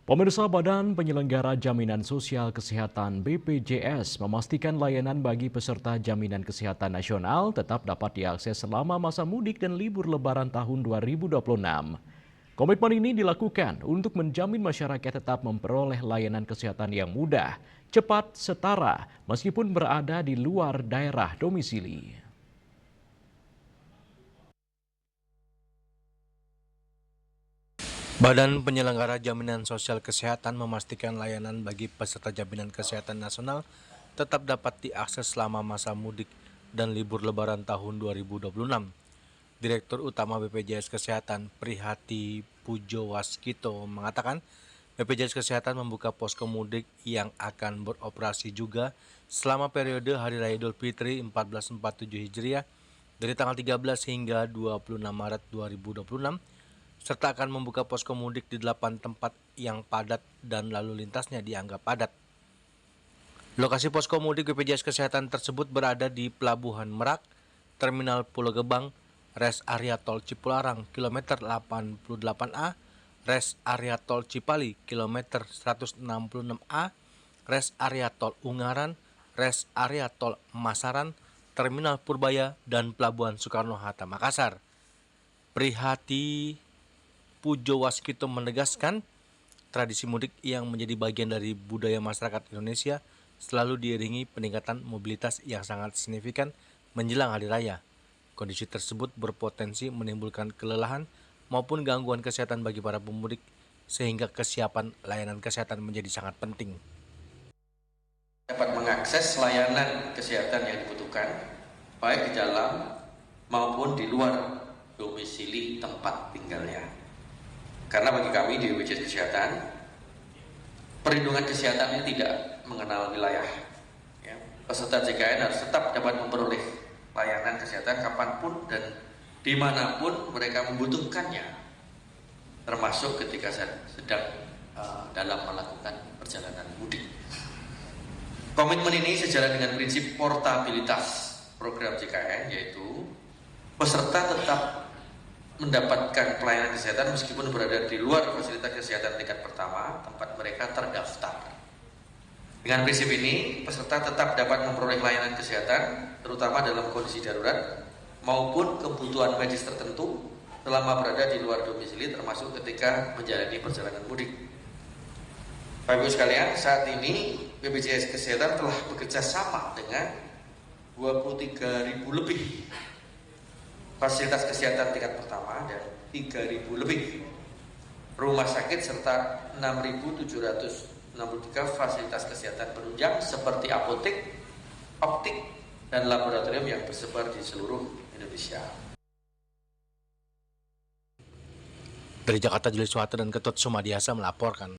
Pemirsa Badan Penyelenggara Jaminan Sosial Kesehatan BPJS memastikan layanan bagi peserta Jaminan Kesehatan Nasional tetap dapat diakses selama masa mudik dan libur Lebaran tahun 2026. Komitmen ini dilakukan untuk menjamin masyarakat tetap memperoleh layanan kesehatan yang mudah, cepat, setara, meskipun berada di luar daerah domisili. Badan Penyelenggara Jaminan Sosial Kesehatan memastikan layanan bagi peserta Jaminan Kesehatan Nasional tetap dapat diakses selama masa mudik dan libur Lebaran tahun 2026. Direktur Utama BPJS Kesehatan Prihati Pujowaskito mengatakan BPJS Kesehatan membuka posko mudik yang akan beroperasi juga selama periode Hari Raya Idul Fitri 1447 Hijriah dari tanggal 13 hingga 26 Maret 2026 serta akan membuka posko mudik di 8 tempat yang padat dan lalu lintasnya dianggap padat. Lokasi posko mudik BPJS Kesehatan tersebut berada di Pelabuhan Merak, Terminal Pulau Gebang, Res Area Tol Cipularang, Kilometer 88A, Res Area Tol Cipali, Kilometer 166A, Res Area Tol Ungaran, Res Area Tol Masaran, Terminal Purbaya, dan Pelabuhan Soekarno-Hatta, Makassar. Prihati Pujowaskito menegaskan, tradisi mudik yang menjadi bagian dari budaya masyarakat Indonesia selalu diiringi peningkatan mobilitas yang sangat signifikan menjelang hari raya. Kondisi tersebut berpotensi menimbulkan kelelahan maupun gangguan kesehatan bagi para pemudik, sehingga kesiapan layanan kesehatan menjadi sangat penting. Dapat mengakses layanan kesehatan yang dibutuhkan, baik di dalam maupun di luar domisili tempat tinggalnya. Karena bagi kami di BPJS Kesehatan, perlindungan kesehatan ini tidak mengenal wilayah. Peserta JKN harus tetap dapat memperoleh layanan kesehatan kapanpun dan dimanapun mereka membutuhkannya, termasuk ketika sedang dalam melakukan perjalanan mudik. Komitmen ini sejalan dengan prinsip portabilitas program JKN, yaitu peserta tetap mendapatkan pelayanan kesehatan meskipun berada di luar fasilitas kesehatan tingkat pertama tempat mereka terdaftar. Dengan prinsip ini, peserta tetap dapat memperoleh layanan kesehatan terutama dalam kondisi darurat maupun kebutuhan medis tertentu selama berada di luar domisili, termasuk ketika menjalani perjalanan mudik. Bapak Ibu sekalian, saat ini BPJS Kesehatan telah bekerja sama dengan 23.000 lebih fasilitas kesehatan tingkat pertama dan 3.000 lebih rumah sakit serta 6.763 fasilitas kesehatan penunjang seperti apotek, optik, dan laboratorium yang tersebar di seluruh Indonesia. Dari Jakarta, Julius Suhata dan Ketut Sumadiasa melaporkan.